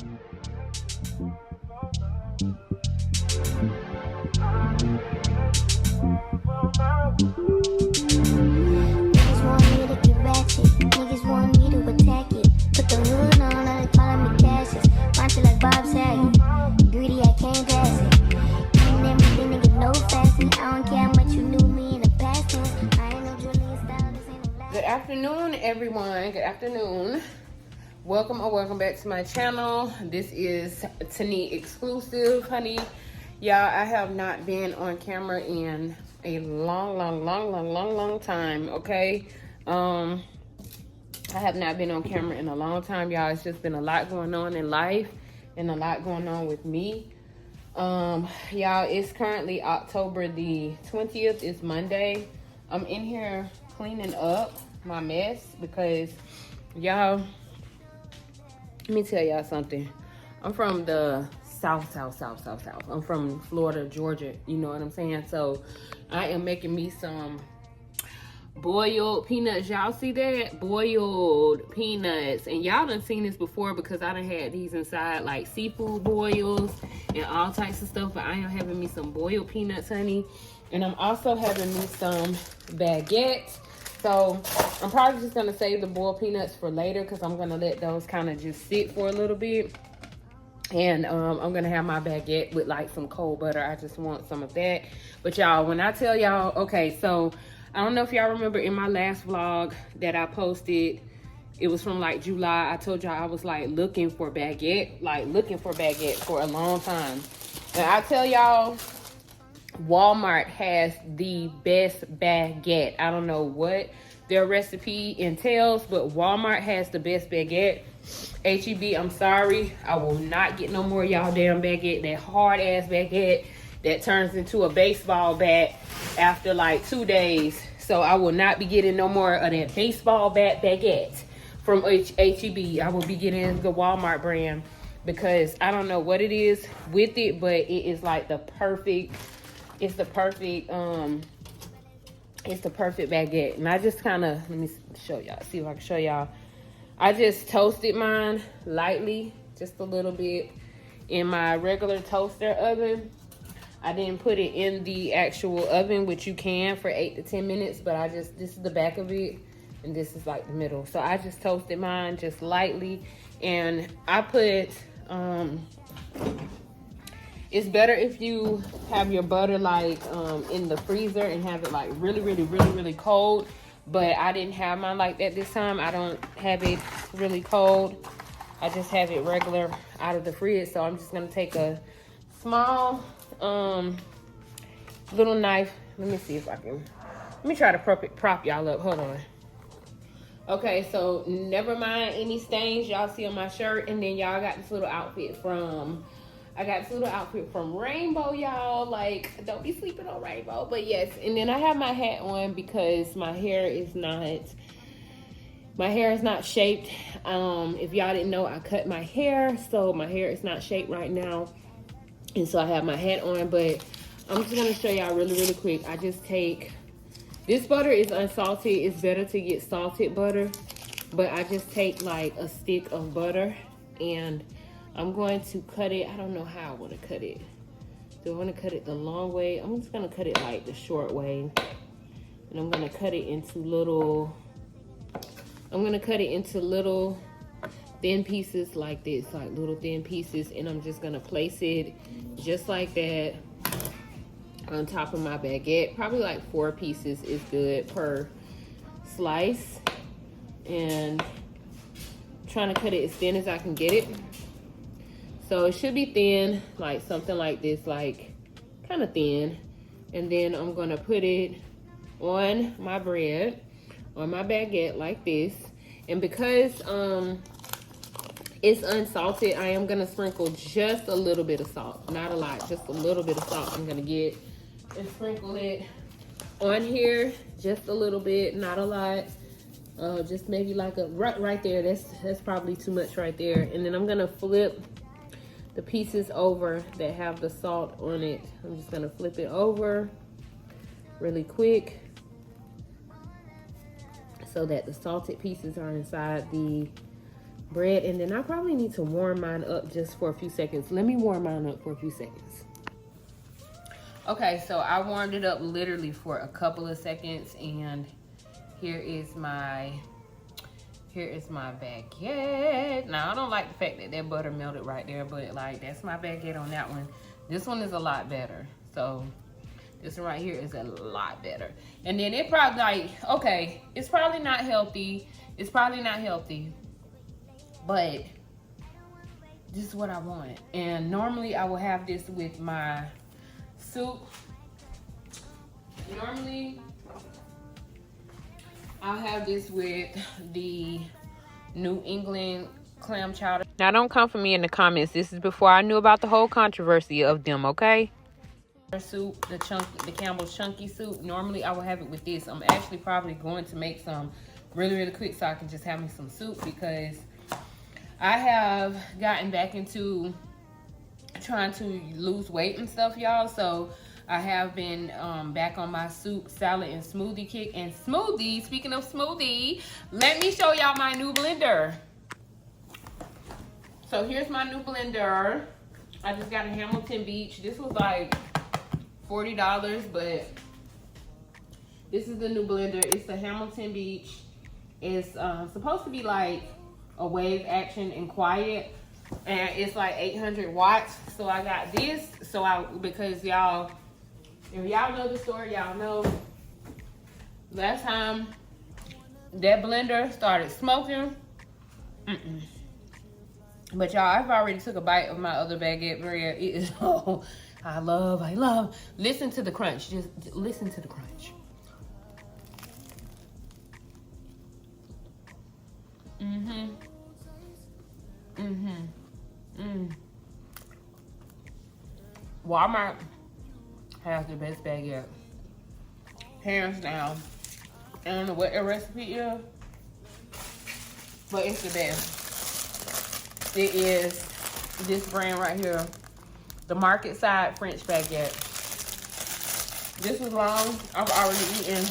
Niggas want me to get ratchet. Niggas want me to attack it. Put the hood on, now they calling me Cassius. Punch it like Bob Saget. Greedy, I can't pass it. Eating everything to get no fasting. I don't care how much you knew me in the past tense. I ain't no Julian style, this ain't no last. Good afternoon, everyone. Good afternoon. Welcome or welcome back to my channel. This is Tani exclusive, honey. Y'all, I have not been on camera in a long time, okay? I have not been on camera in a long time, y'all. It's just been a lot going on in life and a lot going on with me. Y'all, it's currently October the 20th. It's Monday. I'm in here cleaning up my mess because, y'all, let me tell y'all something. I'm from the South. I'm from Florida, Georgia. You know what I'm saying? So I am making me some boiled peanuts. Y'all see that? Boiled peanuts. And y'all done seen this before because I done had these inside like seafood boils and all types of stuff. But I am having me some boiled peanuts, honey. And I'm also having me some baguettes. So I'm probably just gonna save the boiled peanuts for later because I'm gonna let those kind of just sit for a little bit. And I'm gonna have my baguette with like some cold butter. I just want some of that. But y'all, when I tell y'all, okay, so I don't know if y'all remember in my last vlog that I posted, it was from like July. I told y'all I was like looking for baguette for a long time. And I tell y'all, Walmart has the best baguette. I don't know what their recipe entails, but Walmart has the best baguette. HEB, I'm sorry, I will not get no more y'all damn baguette. That hard ass baguette that turns into a baseball bat after like 2 days. So I will not be getting no more of that baseball bat baguette from HEB. I will be getting the Walmart brand because I don't know what it is with it, but it is like the perfect, it's the perfect baguette. And I just kind of, let me show y'all, see if I can show y'all. I just toasted mine lightly, just a little bit, in my regular toaster oven. I didn't put it in the actual oven, which you can for 8 to 10 minutes, but I just, this is the back of it, and this is like the middle. So I just toasted mine just lightly, and I put, it's better if you have your butter like in the freezer and have it like really cold. But I didn't have mine like that this time. I don't have it really cold. I just have it regular out of the fridge. So I'm just gonna take a small little knife. Let me see if I can, let me try to prop y'all up. Hold on. Okay, so never mind any stains y'all see on my shirt. And then y'all got this little outfit from, I got this little outfit from Rainbow, y'all. Like, don't be sleeping on Rainbow. But yes, and then I have my hat on because my hair is not shaped. If y'all didn't know, I cut my hair, so my hair is not shaped right now. And so I have my hat on, but I'm just gonna show y'all really quick. I just take, this butter is unsalted. It's better to get salted butter, but I just take like a stick of butter and I'm going to cut it. I don't know how I want to cut it. Do I want to cut it the long way? I'm just going to cut it like the short way. And I'm going to cut it into little, thin pieces like this, like little thin pieces. And I'm just going to place it just like that on top of my baguette. Probably like 4 pieces is good per slice. And I'm trying to cut it as thin as I can get it. So it should be thin, like something like this, like kind of thin. And then I'm gonna put it on my bread, on my baguette like this. And because it's unsalted, I am gonna sprinkle just a little bit of salt, not a lot, just a little bit of salt. I'm gonna get and sprinkle it on here, just a little bit, not a lot. Just maybe like a right there. That's probably too much right there. And then I'm gonna flip the pieces over that have the salt on it. I'm just gonna flip it over really quick so that the salted pieces are inside the bread, and then I probably need to warm mine up just for a few seconds. Let me warm mine up for a few seconds. Okay, so I warmed it up literally for a couple of seconds, and here is my baguette. Now I don't like the fact that that butter melted right there, but like that's my baguette on that one. This one is a lot better. So this one right here is a lot better. And then it probably like, okay, it's probably not healthy. It's probably not healthy, but this is what I want. And normally I will have this with my soup. Normally I'll have this with the New England clam chowder. Now don't come for me in the comments. This is before I knew about the whole controversy of them, okay? Soup, the Campbell's chunky soup. Normally I will have it with this. I'm actually probably going to make some really quick so I can just have me some soup, because I have gotten back into trying to lose weight and stuff, y'all. So I have been back on my soup, salad, and smoothie kick. And smoothie, speaking of smoothie, let me show y'all my new blender. So here's my new blender. I just got a Hamilton Beach. This was like $40, but this is the new blender. It's the Hamilton Beach. It's supposed to be like a wave action and quiet, and it's like 800 watts. So I got this. Because y'all, if y'all know the story, y'all know last time that blender started smoking. But y'all, I've already took a bite of my other baguette bread. It is, oh, I love. Listen to the crunch. Just listen to the crunch. Walmart has the best baguette, hands down. I don't know what their recipe is, but it's the best. It is this brand right here, the Market Side French baguette. This was long. I've already eaten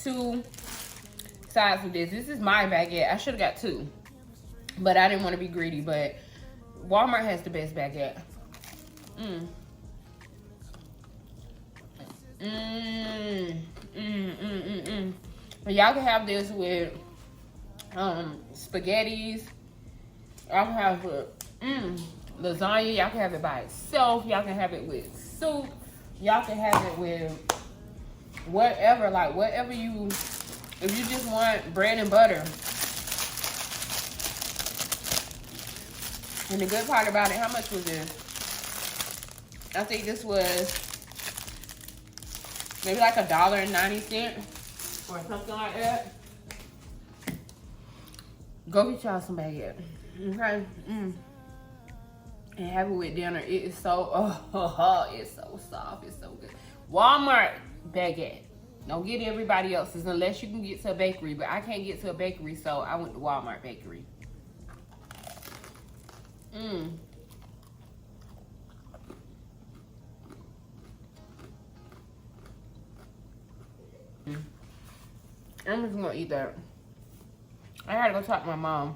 2 sides of this. This is my baguette. I should have got 2, but I didn't want to be greedy. But Walmart has the best baguette. Y'all can have this with spaghettis. Y'all can have it with lasagna. Y'all can have it by itself. Y'all can have it with soup. Y'all can have it with whatever, like whatever you, if you just want bread and butter. And the good part about it, how much was this? I think this was maybe like $1.90 or something like that. Go get y'all some baguette, okay? And have it with dinner. It is so, it's so soft. It's so good. Walmart baguette. Don't get everybody else's unless you can get to a bakery. But I can't get to a bakery, so I went to Walmart bakery. I'm just gonna eat that. I gotta go talk to my mom.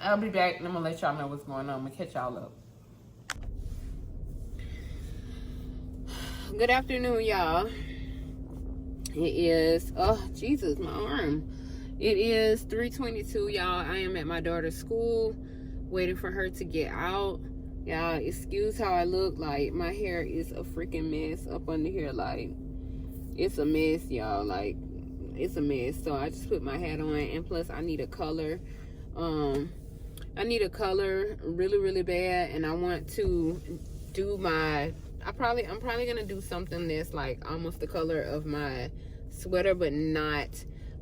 I'll be back and I'm gonna let y'all know what's going on. I'm gonna catch y'all up. Good afternoon, y'all. It is, oh Jesus, my arm. It is 3:22, y'all. I am at my daughter's school waiting for her to get out. Y'all, excuse how I look. Like, my hair is a freaking mess up under here. Like, it's a mess, y'all. Like, it's a mess. So I just put my hat on, and plus I need a color. I need a color really bad, and I want to do my, I'm probably gonna do something that's like almost the color of my sweater, but not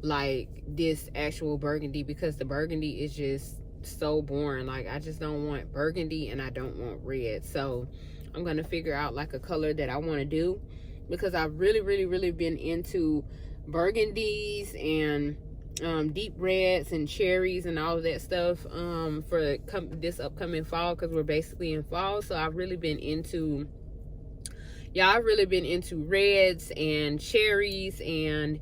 like this actual burgundy, because the burgundy is just so boring. Like, I just don't want burgundy and I don't want red. So I'm gonna figure out like a color that I want to do, because I've really been into burgundies and deep reds and cherries and all of that stuff for this upcoming fall, because we're basically in fall. So I've really been into, I've really been into reds and cherries and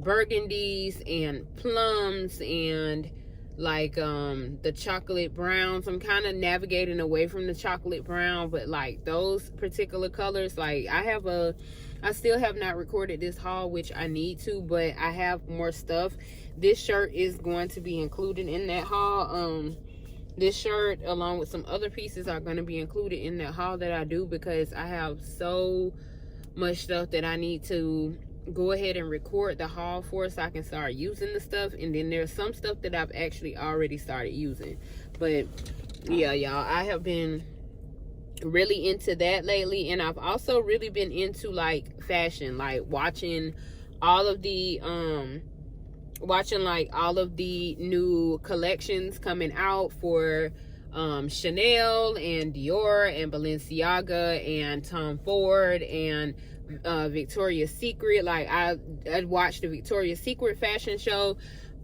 burgundies and plums and like the chocolate browns. I'm kind of navigating away from the chocolate brown, but like those particular colors, like I still have not recorded this haul, which I need to, but I have more stuff. This shirt is going to be included in that haul. This shirt along with some other pieces are going to be included in that haul that I do, because I have so much stuff that I need to go ahead and record the haul for, so I can start using the stuff. And then there's some stuff that I've actually already started using. But yeah, y'all, I have been really into that lately. And I've also really been into like fashion, like watching all of the new collections coming out for Chanel and Dior and Balenciaga and Tom Ford and Victoria's Secret. Like I watched the Victoria's Secret fashion show.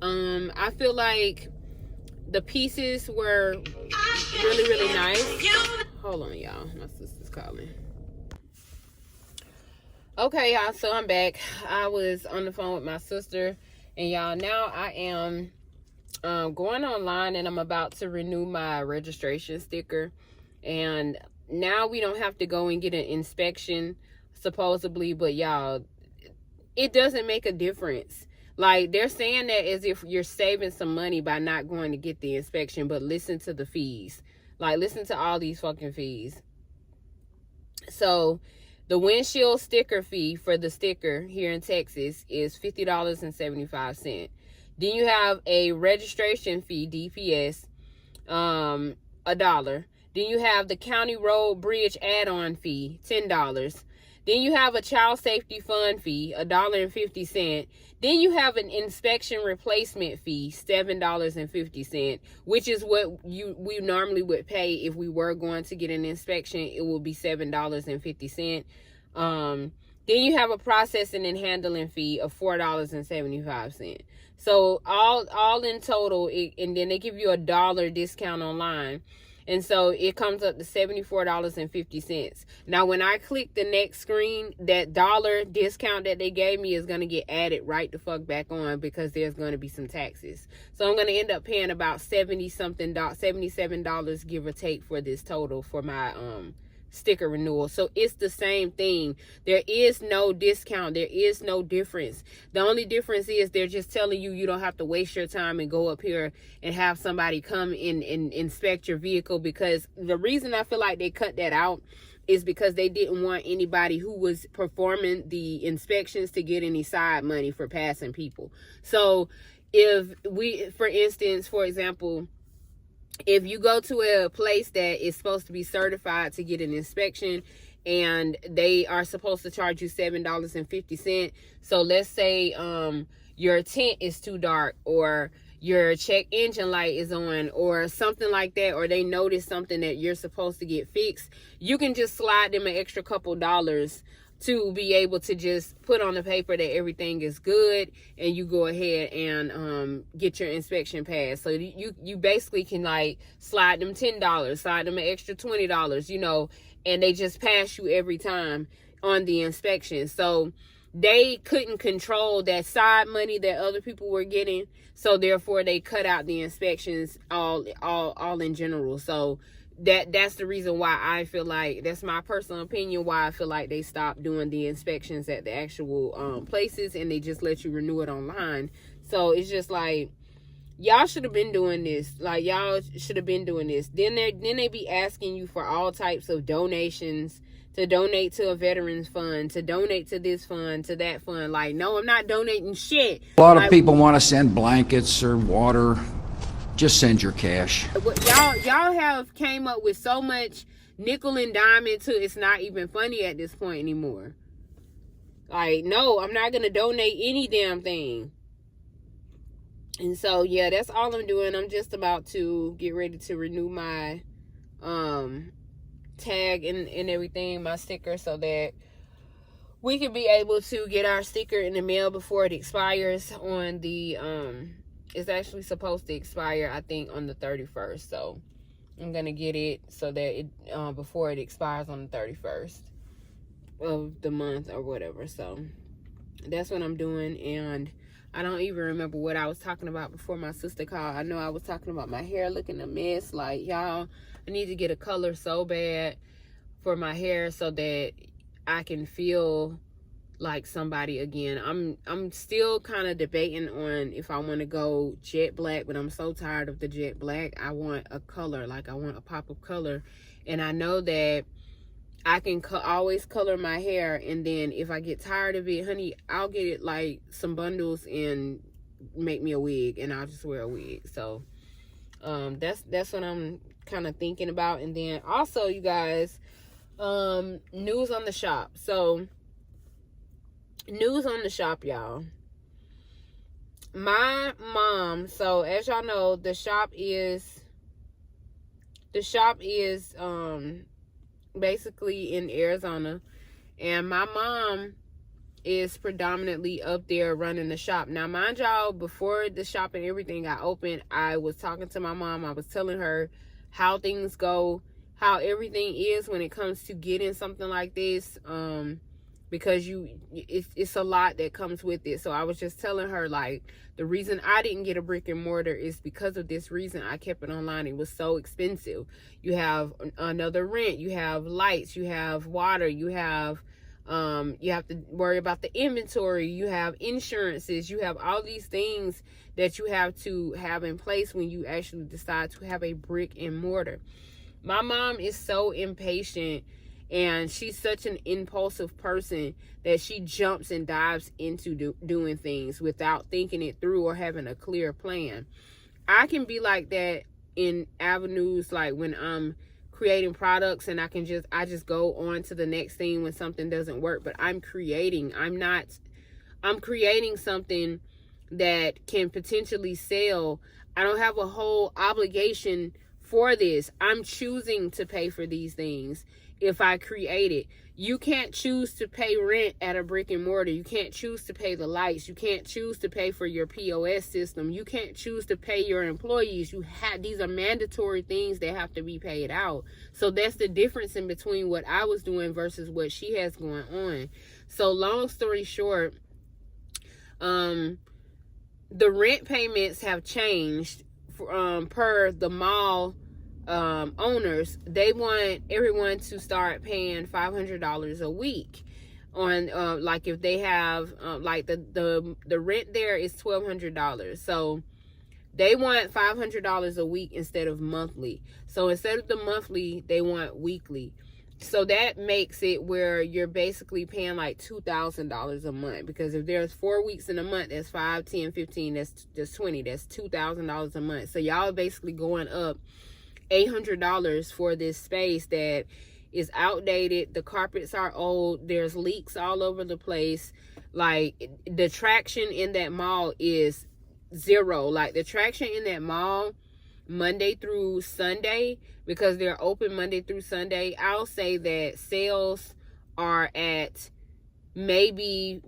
I feel like the pieces were really nice. Hold on, y'all, my sister's calling. Okay, y'all, so I'm back. I was on the phone with my sister, and y'all, now I am going online, and I'm about to renew my registration sticker. And now we don't have to go and get an inspection supposedly, but y'all, it doesn't make a difference. Like, they're saying that as if you're saving some money by not going to get the inspection, but listen to the fees. Like, listen to all these fucking fees. So the windshield sticker fee for the sticker here in Texas is $50.75. Then you have a registration fee, DPS, $1. Then you have the county road bridge add-on fee, $10. Then you have a child safety fund fee, $1.50. Then you have an inspection replacement fee, $7.50, which is what we normally would pay if we were going to get an inspection. It will be $7.50. Then you have a processing and handling fee of $4.75. So all in total, and then they give you $1 discount online. And so it comes up to $74.50. Now, when I click the next screen, that dollar discount that they gave me is going to get added right the fuck back on, because there's going to be some taxes. So I'm going to end up paying about $77, give or take, for this total for my sticker renewal. So it's the same thing. There is no discount. There is no difference. The only difference is they're just telling you don't have to waste your time and go up here and have somebody come in and inspect your vehicle, because the reason I feel like they cut that out is because they didn't want anybody who was performing the inspections to get any side money for passing people. So if we, for example, if you go to a place that is supposed to be certified to get an inspection, and they are supposed to charge you $7.50. So let's say your tint is too dark, or your check engine light is on, or something like that, or they notice something that you're supposed to get fixed, you can just slide them an extra couple dollars to be able to just put on the paper that everything is good, and you go ahead and get your inspection passed. So you basically can like slide them $10, slide them an extra $20, and they just pass you every time on the inspection. So they couldn't control that side money that other people were getting, so therefore they cut out the inspections all in general. So that's the reason why I feel like, that's my personal opinion, why I feel like they stopped doing the inspections at the actual places, and they just let you renew it online. So it's just like, y'all should have been doing this. Like, y'all should have been doing this. Then they be asking you for all types of donations, to donate to a veterans fund, to donate to this fund, to that fund. Like, no, I'm not donating shit. A lot of people want to send blankets or water. Just send your cash. Y'all have came up with so much nickel and dime into it's not even funny at this point anymore. Like, no, I'm not gonna donate any damn thing. And so yeah, that's all I'm doing. I'm just about to get ready to renew my tag and everything, my sticker, so that we can be able to get our sticker in the mail before it expires on the it's actually supposed to expire, I think, on the 31st. So I'm gonna get it so that it before it expires on the 31st of the month or whatever. So That's what I'm doing. And I don't even remember what I was talking about before my sister called. I know I was talking about my hair looking a mess. Like, y'all, I need to get a color so bad for my hair so that I can feel like somebody again. I'm still kind of debating on if I want to go jet black, but I'm so tired of the jet black. I want a color, like I want a pop of color. And I know that I can always color my hair, and then if I get tired of it, honey, I'll get it like some bundles and make me a wig, and I'll just wear a wig. So that's what I'm kind of thinking about. And then also, you guys, news on the shop. So news on the shop, y'all. My mom, so as y'all know, the shop is basically in Arizona, and my mom is predominantly up there running the shop. Now, mind y'all, before the shop and everything got open, I was talking to my mom. I was telling her how things go, how everything is when it comes to getting something like this, because it's a lot that comes with it. So I was just telling her, like, the reason I didn't get a brick and mortar is because of this reason. I kept it online. It was so expensive. You have another rent, you have lights, you have water, you have to worry about the inventory, you have insurances, you have all these things that you have to have in place when you actually decide to have a brick and mortar. My mom is so impatient, and she's such an impulsive person that she jumps and dives into doing things without thinking it through or having a clear plan. I can be like that in avenues, like when I'm creating products, and I just go on to the next thing when something doesn't work. But I'm creating something that can potentially sell. I don't have a whole obligation for this. I'm choosing to pay for these things if I create it. You can't choose to pay rent at a brick and mortar. You can't choose to pay the lights. You can't choose to pay for your POS system. You can't choose to pay your employees. These are mandatory things that have to be paid out. So that's the difference in between what I was doing versus what she has going on. So long story short, the rent payments have changed per the mall owners. They want everyone to start paying $500 a week on like if they have like the rent there is $1,200, so they want $500 a week instead of monthly. So instead of the monthly, they want weekly. So that makes it where you're basically paying like $2,000 a month, because if there's 4 weeks in a month, that's 5, 10, 15, that's 20, that's $2,000 a month. So y'all are basically going up $800 for this space that is outdated. The carpets are old. There's leaks all over the place. Like, the traction in that mall is zero. Like, the traction in that mall Monday through Sunday, because they're open Monday through Sunday, I'll say that sales are at maybe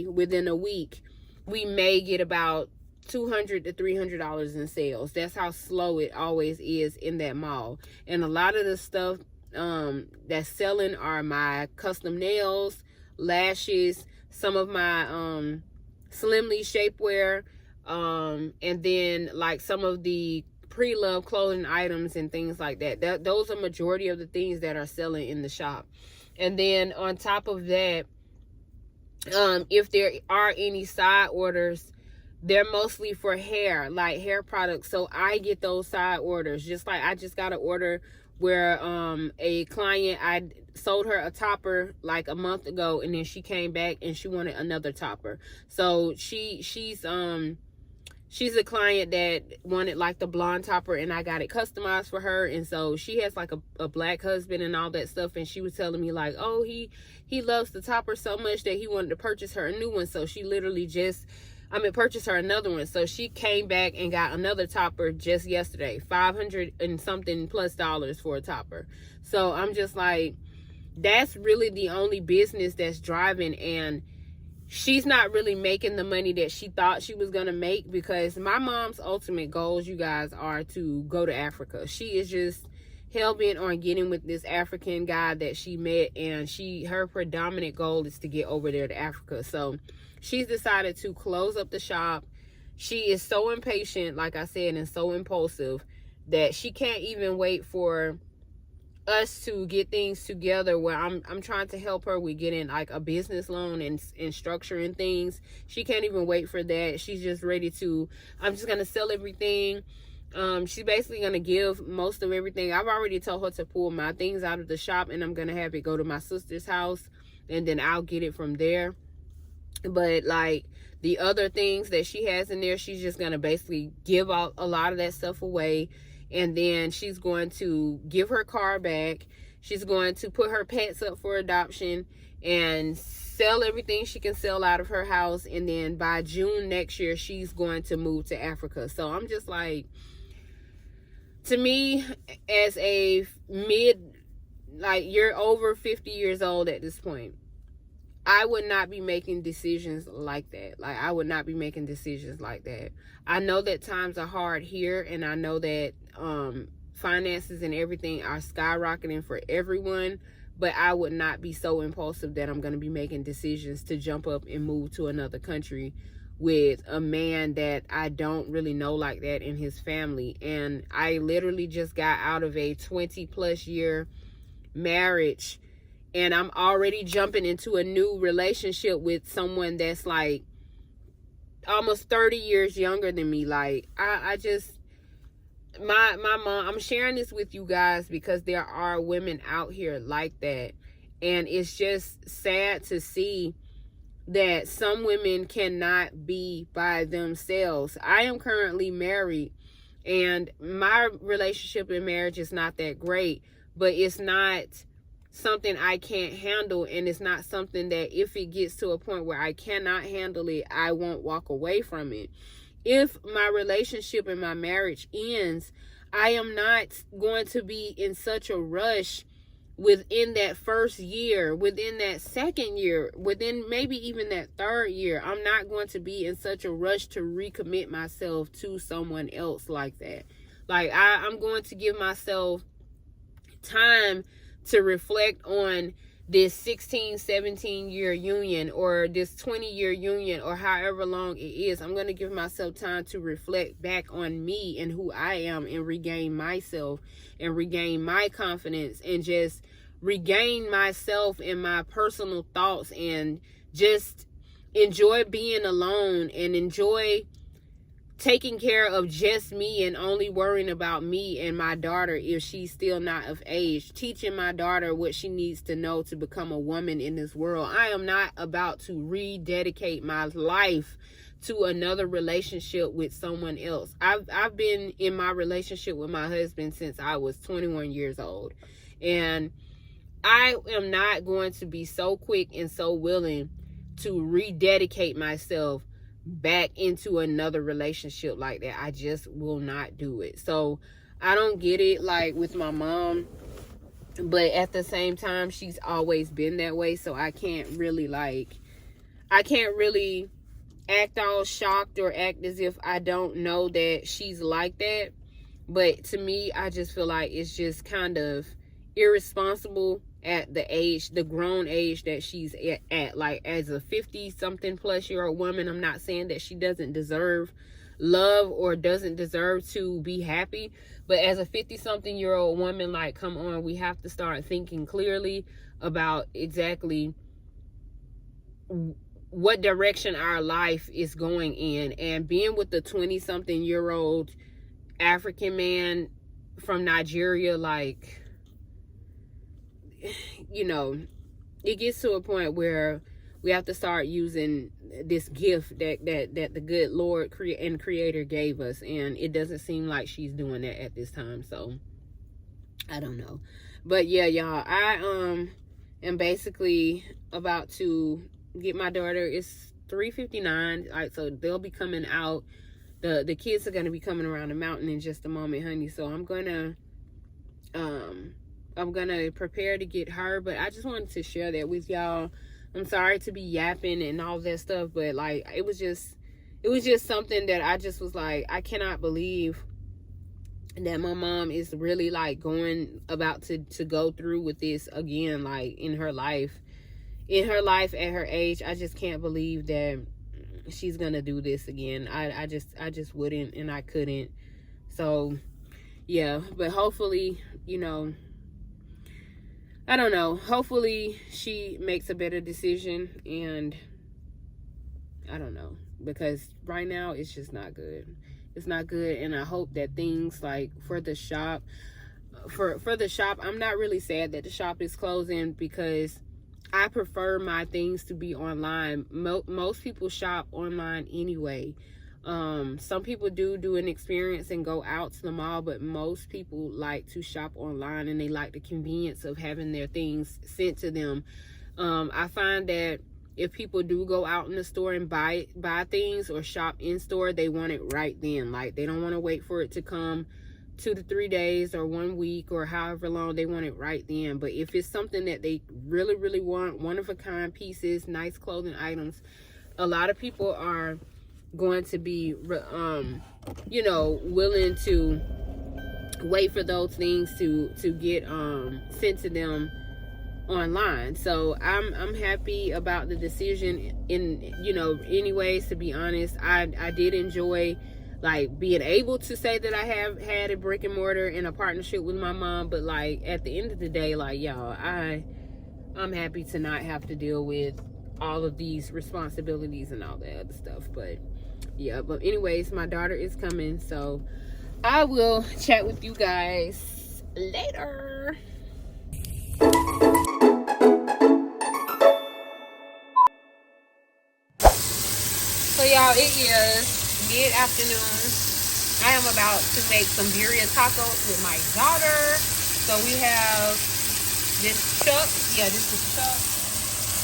within a week, we may get about $200 to $300 in sales. That's how slow it always is in that mall. And a lot of the stuff that's selling are my custom nails, lashes, some of my slimly shapewear, and then like some of the pre-loved clothing items and things like that. Those are majority of the things that are selling in the shop. And then on top of that, if there are any side orders, they're mostly for hair, like hair products. So I get those side orders. Just like I just got an order where a client, I sold her a topper like a month ago, and then she came back and she wanted another topper. So she's a client that wanted like the blonde topper, and I got it customized for her. And so she has like a black husband and all that stuff, and she was telling me like, oh, he loves the topper so much that he wanted to purchase her a new one. So she literally purchased her another one. So she came back and got another topper just yesterday, $500 and something plus for a topper. So I'm just like, that's really the only business that's driving, and she's not really making the money that she thought she was gonna make, because my mom's ultimate goals, you guys, are to go to Africa. She is just hell-bent on getting with this African guy that she met, and her predominant goal is to get over there to Africa. So she's decided to close up the shop. She is so impatient, like I said, and so impulsive that she can't even wait for us to get things together, where I'm trying to help her with getting like a business loan and structuring things. She can't even wait for that. She's just ready to, I'm just gonna sell everything. She's basically gonna give most of everything. I've already told her to pull my things out of the shop, and I'm gonna have it go to my sister's house, and then I'll get it from there. But like the other things that she has in there, she's just gonna basically give out a lot of that stuff away. And then she's going to give her car back. She's going to put her pets up for adoption and sell everything she can sell out of her house. And then by June next year, she's going to move to Africa. So I'm just like, to me, as a you're over 50 years old at this point, I would not be making decisions like that. Like, I would not be making decisions like that. I know that times are hard here, and I know that finances and everything are skyrocketing for everyone, but I would not be so impulsive that I'm going to be making decisions to jump up and move to another country with a man that I don't really know like that and his family. And I literally just got out of a 20+ year marriage, and I'm already jumping into a new relationship with someone that's like almost 30 years younger than me. Like, I just, my mom, I'm sharing this with you guys because there are women out here like that. And it's just sad to see that some women cannot be by themselves. I am currently married, and my relationship and marriage is not that great, but it's not something I can't handle, and it's not something that if it gets to a point where I cannot handle it, I won't walk away from it. If my relationship and my marriage ends, I am not going to be in such a rush within that first year, within that second year, within maybe even that third year. I'm not going to be in such a rush to recommit myself to someone else like that. Like, I'm going to give myself time to reflect on this 16, 17-year union, or this 20-year union, or however long it is. I'm going to give myself time to reflect back on me and who I am, and regain myself and regain my confidence, and just regain myself and my personal thoughts, and just enjoy being alone, and enjoy taking care of just me, and only worrying about me and my daughter if she's still not of age. Teaching my daughter what she needs to know to become a woman in this world. I am not about to rededicate my life to another relationship with someone else. I've been in my relationship with my husband since I was 21 years old. And I am not going to be so quick and so willing to rededicate myself back into another relationship like that. I just will not do it. So I don't get it, like, with my mom, but at the same time, she's always been that way. So I can't really act all shocked or act as if I don't know that she's like that. But to me, I just feel like it's just kind of irresponsible at the grown age that she's at. Like, as a 50-something-plus-year-old woman, I'm not saying that she doesn't deserve love or doesn't deserve to be happy, but as a 50-something-year-old woman, like, come on, we have to start thinking clearly about exactly what direction our life is going in. And being with the 20-something-year-old African man from Nigeria, like, you know, it gets to a point where we have to start using this gift that the good Lord and Creator gave us, and it doesn't seem like she's doing that at this time. So I don't know, but yeah, y'all, I am basically about to get my daughter. It's 3:59, like, so they'll be coming out. The kids are gonna be coming around the mountain in just a moment, honey. So I'm gonna prepare to get her, but I just wanted to share that with y'all. I'm sorry to be yapping and all that stuff, but like, it was just something that I just was like, I cannot believe that my mom is really like about to go through with this again, like in her life at her age. I just can't believe that she's gonna do this again. I just wouldn't, and I couldn't. So yeah, but hopefully, you know, I don't know, hopefully she makes a better decision. And I don't know, because right now it's just not good. It's not good. And I hope that things like for the shop, I'm not really sad that the shop is closing, because I prefer my things to be online. Most people shop online anyway. Some people do an experience and go out to the mall, but most people like to shop online, and they like the convenience of having their things sent to them. I find that if people do go out in the store and buy things or shop in store, they want it right then. Like, they don't want to wait for it to come 2 to 3 days or 1 week or however long. They want it right then. But if it's something that they really, really want, one of a kind pieces, nice clothing items, a lot of people are going to be, you know, willing to wait for those things to get sent to them online. So I'm happy about the decision. In, you know, anyways, to be honest, I did enjoy like being able to say that I have had a brick and mortar in a partnership with my mom. But like at the end of the day, like, y'all, I'm happy to not have to deal with all of these responsibilities and all that other stuff. But yeah, but anyways, my daughter is coming, so I will chat with you guys later. So y'all, it is mid-afternoon. I am about to make some birria tacos with my daughter. So we have this chuck. Yeah, this is chuck.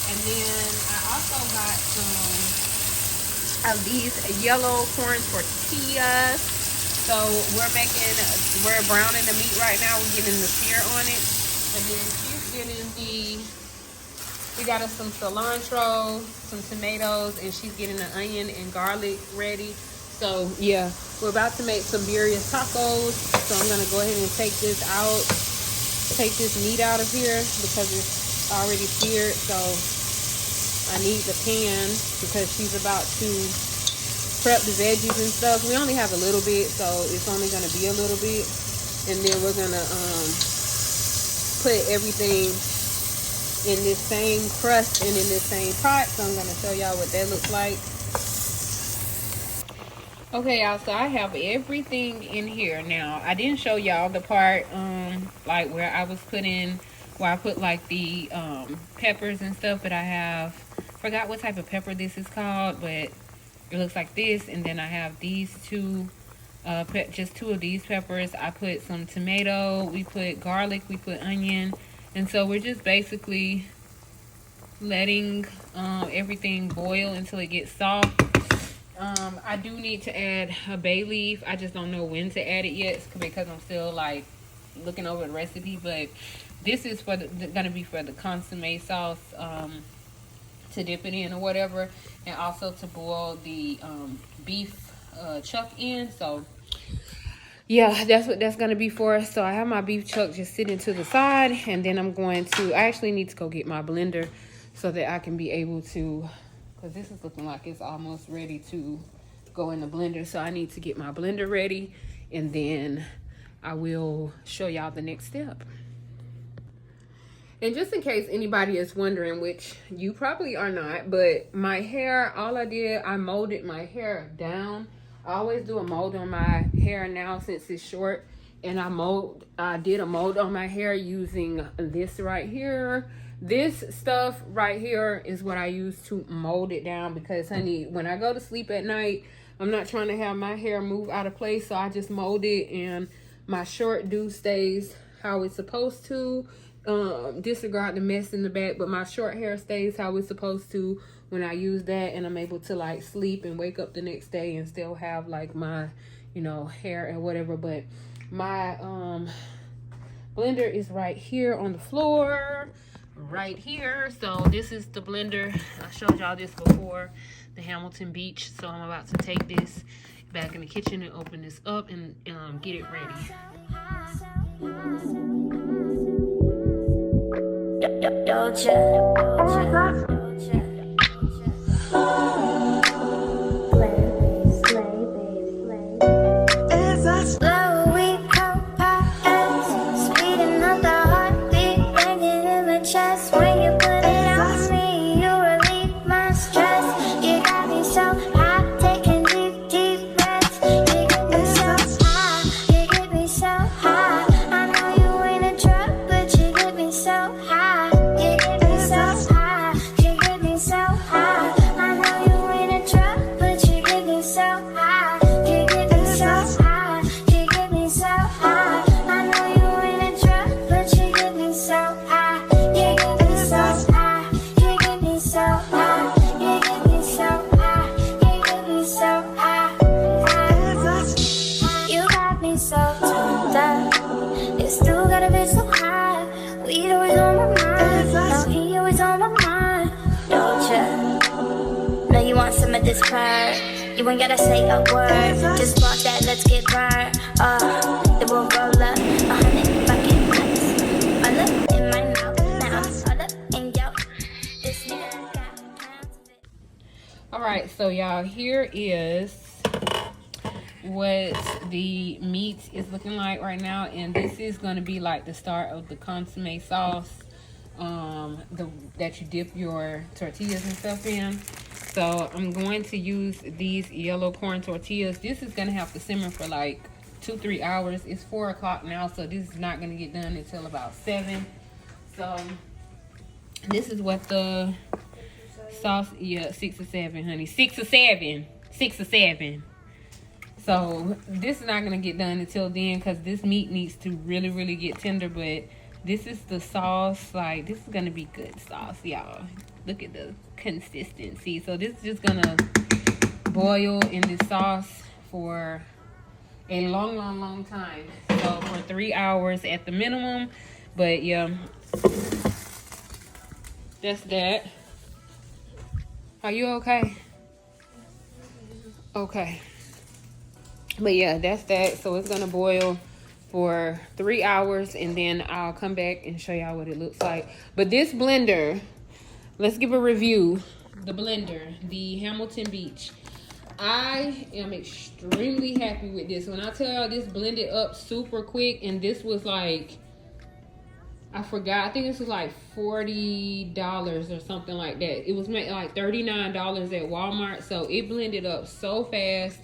And then I also got some of these yellow corn tortillas. So we're browning the meat right now. We're getting the sear on it. And then she's getting we got us some cilantro, some tomatoes, and she's getting the onion and garlic ready. So yeah, we're about to make some birria tacos. So I'm gonna go ahead and take this meat out of here because it's already seared. So I need the pan because she's about to prep the veggies and stuff. We only have a little bit, so it's only gonna be a little bit. And then we're gonna put everything in this same crust and in this same pot. So I'm gonna show y'all what that looks like. Okay, y'all, so I have everything in here now. I didn't show y'all the part like where I put like the peppers and stuff, but I forgot what type of pepper this is called, but it looks like this. And then I have these two, just 2 of these peppers. I put some tomato, we put garlic, we put onion. And so we're just basically letting everything boil until it gets soft. I do need to add a bay leaf. I just don't know when to add it yet because I'm still like looking over the recipe. But this is gonna be for the consomme sauce, to dip it in or whatever, and also to boil the beef chuck in. So yeah, that's what that's gonna be for. So I have my beef chuck just sitting to the side, and then I actually need to go get my blender so that I can be able to, because this is looking like it's almost ready to go in the blender. So I need to get my blender ready, and then I will show y'all the next step. And just in case anybody is wondering, which you probably are not, but my hair, I molded my hair down. I always do a mold on my hair now since it's short. And I did a mold on my hair using this right here. This stuff right here is what I use to mold it down, because honey, when I go to sleep at night, I'm not trying to have my hair move out of place. So I just mold it, and my short do stays how it's supposed to. Disregard the mess in the back, but my short hair stays how it's supposed to when I use that, and I'm able to like sleep and wake up the next day and still have like my, you know, hair and whatever. But my blender is right here on the floor, right here. So this is the blender. I showed y'all this before, the Hamilton Beach. So I'm about to take this back in the kitchen and open this up and get it ready. This part, you ain't gotta say a word. Just walk that, let's get burned. The will roll up, 100 fucking nuts. All up in my mouth, now all up in yo. This nigga got pounds of it. Alright, so y'all, here is what the meat is looking like right now, and this is going to be like the start of the consomme sauce that you dip your tortillas and stuff in. So I'm going to use these yellow corn tortillas. This is going to have to simmer for like 2-3 hours. It's 4 o'clock now, so this is not going to get done until about 7. So this is what the sauce, 6 or 7, honey. 6 or 7. 6 or 7. So this is not going to get done until then because this meat needs to really, really get tender. But this is the sauce. Like, this is going to be good sauce, y'all. Look at the consistency. So this is just gonna boil in this sauce for a long time. So for 3 hours at the minimum. But yeah, that's that. Are you okay? Okay. But yeah, that's that. So it's gonna boil for 3 hours and then I'll come back and show y'all what it looks like. But this blender, let's give a review. The blender, the Hamilton Beach. I am extremely happy with this. When I tell y'all, this blended up super quick, and this was like, I forgot, I think this was like $40 or something like that. It was like $39 at Walmart, so it blended up so fast.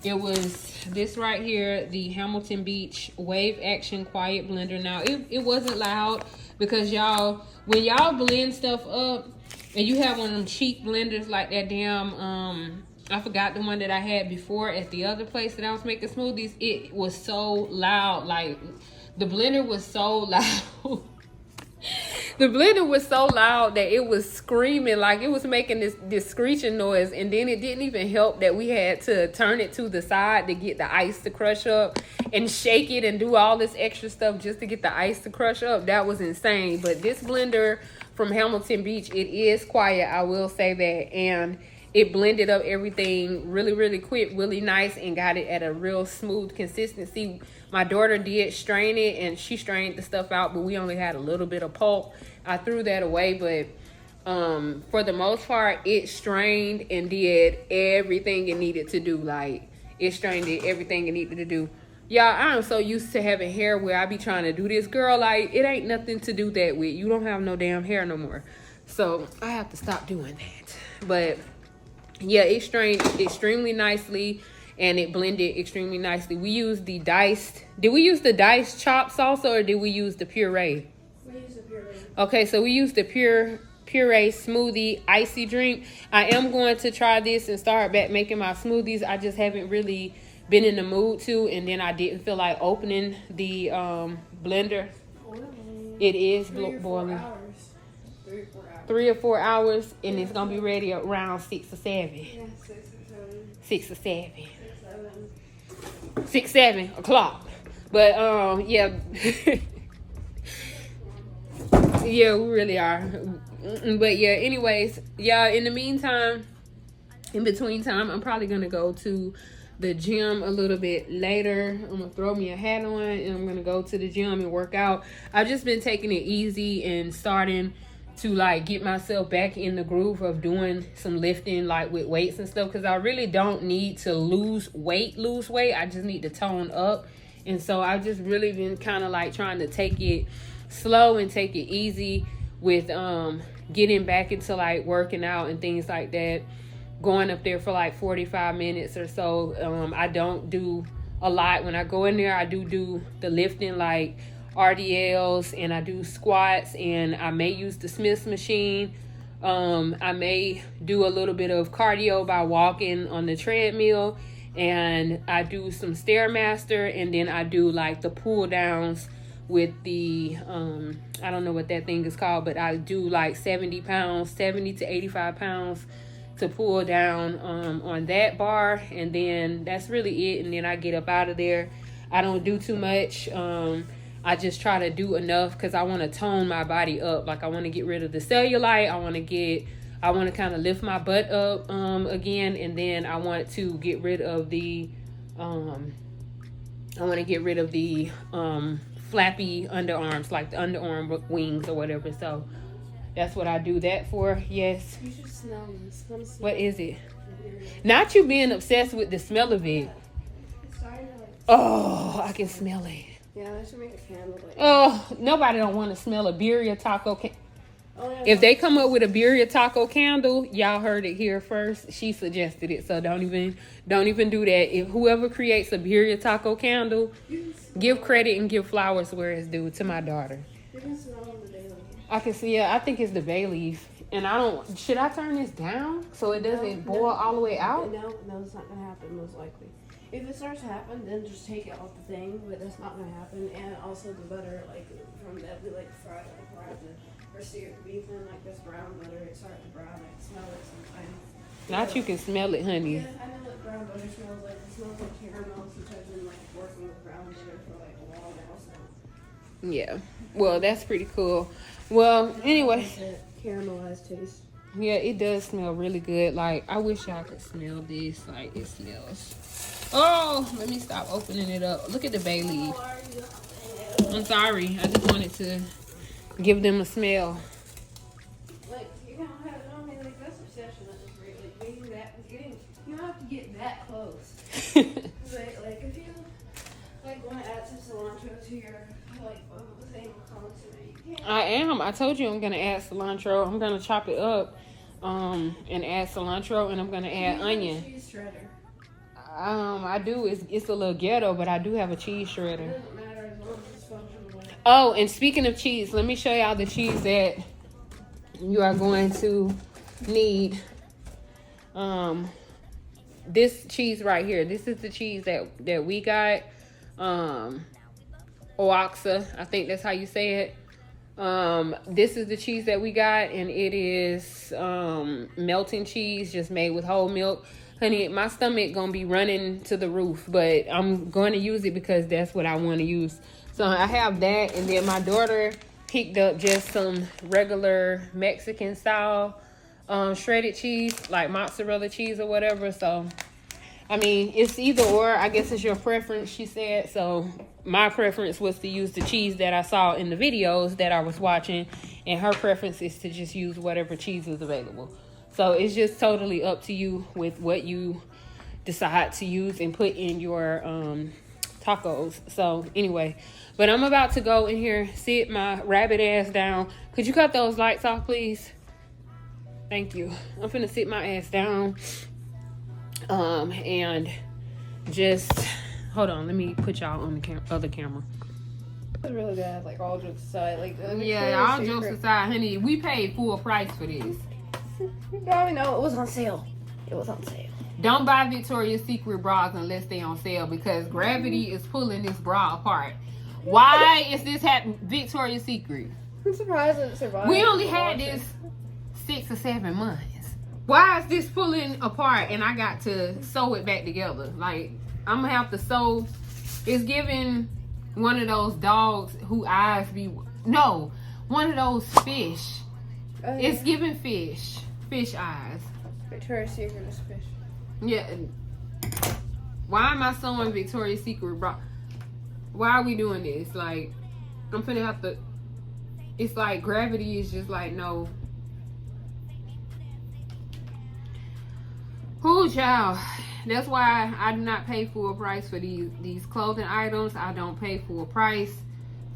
It was this right here, the Hamilton Beach Wave Action Quiet Blender. Now, it wasn't loud because y'all, when y'all blend stuff up and you have one of them cheap blenders like that damn, I forgot the one that I had before at the other place that I was making smoothies. It was so loud. Like, the blender was so loud. The blender was so loud that it was screaming, like it was making this screeching noise. And then it didn't even help that we had to turn it to the side to get the ice to crush up and shake it and do all this extra stuff just to get the ice to crush up. That was insane. But this blender from Hamilton Beach, it is quiet, I will say that. And it blended up everything really, really quick, really nice, and got it at a real smooth consistency. My daughter did strain it, and she strained the stuff out, but we only had a little bit of pulp. I threw that away, but for the most part, it strained and did everything it needed to do. Like, it strained it, everything it needed to do. Y'all, I am so used to having hair where I be trying to do this. Girl, like, it ain't nothing to do that with. You don't have no damn hair no more. So, I have to stop doing that. But yeah, it strained extremely nicely and it blended extremely nicely. We used the diced, did we use the diced chopped salsa or did we use the puree? We used the puree. Okay, so we used the puree smoothie icy drink. I am going to try this and start back making my smoothies. I just haven't really been in the mood to, and then I didn't feel like opening the blender. It is boiling. 3 or 4 hours, and it's gonna be ready around 6 or 7. Yeah, 6 or 7. 6 or 7. 7. 6, 7 o'clock. But yeah. Yeah, we really are. But yeah, anyways, yeah, in the meantime, in between time, I'm probably gonna go to the gym a little bit later. I'm gonna throw me a hat on and I'm gonna go to the gym and work out. I've just been taking it easy and starting to like get myself back in the groove of doing some lifting like with weights and stuff, because I really don't need to lose weight. I just need to tone up. And so I've just really been kind of like trying to take it slow and take it easy with getting back into like working out and things like that, going up there for like 45 minutes or so. I don't do a lot. When I go in there, I do the lifting like RDLs, and I do squats, and I may use the Smith's machine. I may do a little bit of cardio by walking on the treadmill, and I do some Stairmaster, and then I do like the pull downs with the I don't know what that thing is called, but I do like 70 to 85 pounds to pull down on that bar, and then that's really it. And then I get up out of there. I don't do too much. I just try to do enough because I want to tone my body up. Like I want to get rid of the cellulite. I want to kind of lift my butt up again, and then I want to get rid of the flappy underarms, like the underarm wings or whatever. So that's what I do that for. Yes. You should smell this. What is it? Not you being obsessed with the smell of it. It's starting to like. Oh, I can smell it. Yeah, I should make a candle. Like. Oh, nobody don't want to smell a Birria taco. Oh, yeah, If they come up with a Birria taco candle, y'all heard it here first. She suggested it, so don't even do that. If whoever creates a Birria taco candle, give credit and give flowers where it's due to my daughter. You can smell the bay leaf. I can see it. I think it's the bay leaf, and I don't. Should I turn this down so it doesn't boil all the way out? No, it's not gonna happen most likely. If it starts to happen, then just take it off the thing, but that's not gonna happen. And also the butter, like from that, we like fry the or sear the beef in like this brown butter. It starts to brown. I can smell it sometimes. Not you can smell it, honey. Yeah, I know what brown butter smells like. It smells like caramel, since I've been like working with brown butter for like a while now. So. Yeah. Well, that's pretty cool. Well, anyway. Caramelized taste. Yeah, it does smell really good. Like, I wish y'all could smell this. Like, it smells. Oh, let me stop opening it up. Look at the bay leaf. I'm sorry. I just wanted to give them a smell. Like, you don't have it on me. Like, that's obsession at this rate. Like, getting that, you don't have to get that close. like, if you, like, want to add some cilantro to your, like, thing, you can't. I am. I told you I'm going to add cilantro. I'm going to chop it up and add cilantro, and I'm going to add onion. Cheese shredder. I do. It's a little ghetto, but I do have a cheese shredder. It doesn't matter as long as it's functional. Oh, and speaking of cheese, let me show y'all the cheese that you are going to need. This cheese right here. This is the cheese that we got. Oaxa, I think that's how you say it. This is the cheese that we got, and it is melting cheese, just made with whole milk. Honey, my stomach gonna be running to the roof, but I'm going to use it because that's what I want to use. So I have that, and then my daughter picked up just some regular Mexican style shredded cheese, like mozzarella cheese or whatever. So I mean, it's either or. I guess it's your preference, she said. So my preference was to use the cheese that I saw in the videos that I was watching, and her preference is to just use whatever cheese is available. So it's just totally up to you with what you decide to use and put in your tacos. So anyway, but I'm about to go in here, sit my rabbit ass down. Could you cut those lights off, please? Thank you. I'm finna sit my ass down and just hold on. Let me put y'all on the other camera. It's really bad, like all jokes aside. Like, yeah, all jokes aside, honey, we paid full price for this. You probably know it was on sale. It was on sale. Don't buy Victoria's Secret bras unless they on sale, because gravity is pulling this bra apart. Why is this Victoria's Secret? I'm surprised it survived. We only had this 6 or 7 months. Why is this pulling apart and I got to sew it back together? Like, I'm gonna have to sew. It's giving one of those dogs who eyes be, no, one of those fish. Oh, yeah. It's giving fish eyes. Victoria's Secret is fish. Yeah. Why am I sewing Victoria's Secret bra? Why are we doing this? Like, I'm finna have to. It's like gravity is just like, no. Whoo, child. That's why I do not pay full price for these clothing items. I don't pay full price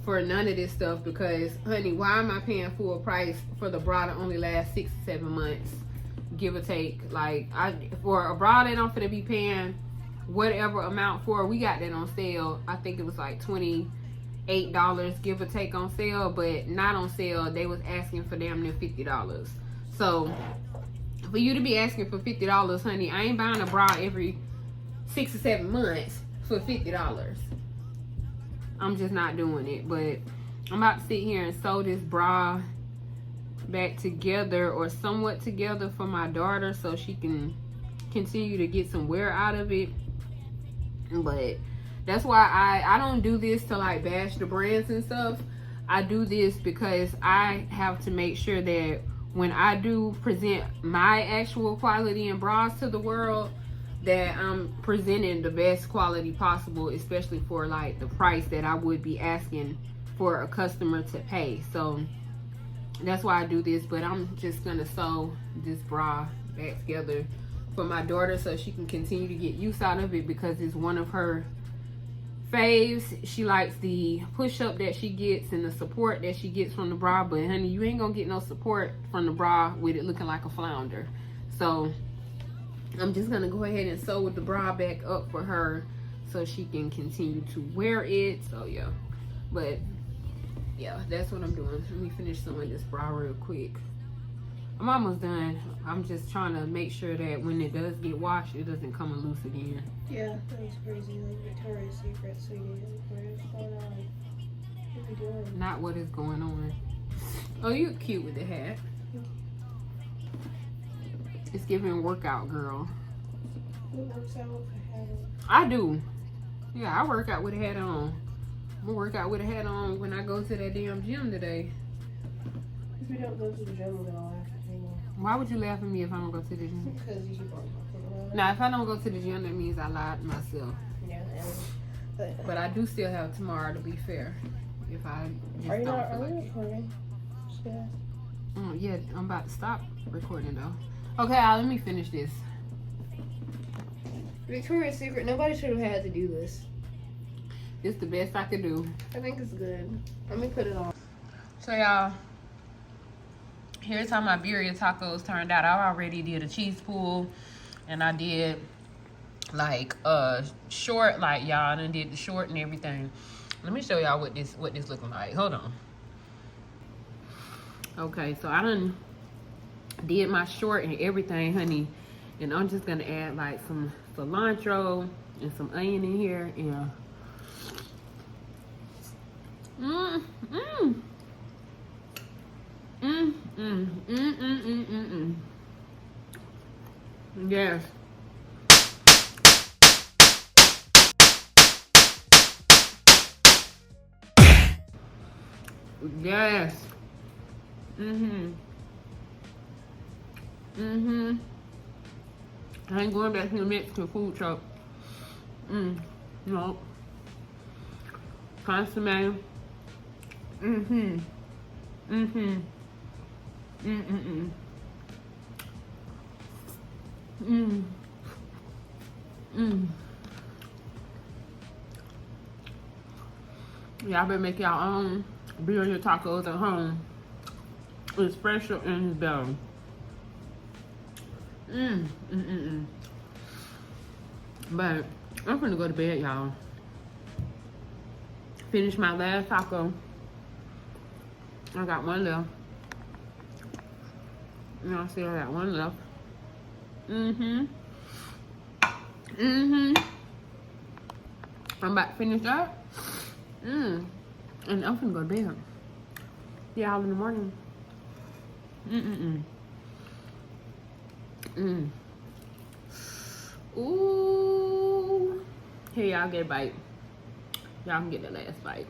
for none of this stuff because, honey, why am I paying full price for the bra that only lasts 6 to 7 months, give or take? Like, for a bra that I'm finna be paying whatever amount for, we got that on sale. I think it was like $28, give or take, on sale, but not on sale. They was asking for damn near $50. So for you to be asking for $50, honey, I ain't buying a bra every 6 or 7 months for $50. I'm just not doing it. But I'm about to sit here and sew this bra back together, or somewhat together, for my daughter so she can continue to get some wear out of it. But that's why I don't do this to like bash the brands and stuff. I do this because I have to make sure that when I do present my actual quality in bras to the world, that I'm presenting the best quality possible, especially for like the price that I would be asking for a customer to pay. So that's why I do this. But I'm just gonna sew this bra back together for my daughter so she can continue to get use out of it, because it's one of her faves. She likes the push-up that she gets and the support that she gets from the bra. But honey, you ain't gonna get no support from the bra with it looking like a flounder. So I'm just gonna go ahead and sew with the bra back up for her so she can continue to wear it. So yeah, but yeah, that's what I'm doing. Let me finish sewing this bra real quick. I'm almost done. I'm just trying to make sure that when it does get washed, it doesn't come loose again. Yeah, that was crazy. Like Victoria's Secret, sweetie. What's going on? What are you doing? Not what is going on. Oh, you're cute with the hat. It's giving workout girl. Who works out with a hat on? I do. Yeah, I work out with a hat on. I'm gonna work out with a hat on when I go to that damn gym today. If we don't go to the gym, we're gonna laugh at you. Why would you laugh at me if I don't go to the gym? Because you keep on talking about it. Now, if I don't go to the gym, that means I lied to myself. Yeah, But I do still have tomorrow, to be fair. If I just are you don't not feel like it. recording? Yeah. Yeah, I'm about to stop recording though. Okay, let me finish this. Victoria's Secret, nobody should have had to do this. This the best I could do. I think it's good. Let me put it on. So y'all, here's how my birria tacos turned out. I already did a cheese pool, and I did like short, like y'all done did the short and everything. Let me show y'all what this looking like. Hold on. Okay, so I done did my short and everything, honey, and I'm just gonna add like some cilantro and some onion in here, and yes. Yes. I ain't going back to the Mexican food truck. No. Consomme. Y'all better make y'all own birria tacos at home. It's fresher and it's better. But I'm gonna go to bed, y'all. Finish my last taco. I got one left. Y'all see I got one left. I'm about to finish that. And I'm gonna go to bed. See y'all in the morning. Ooh. Here, y'all get a bite. Y'all can get the last bite.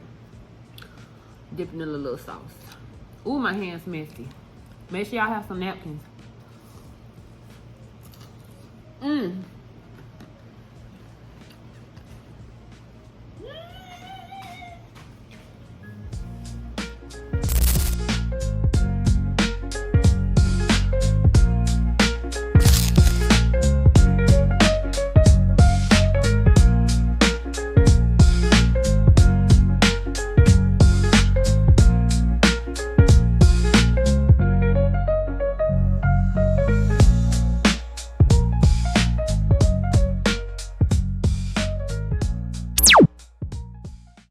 Dipping in a little sauce. Ooh, my hand's messy. Make sure y'all have some napkins.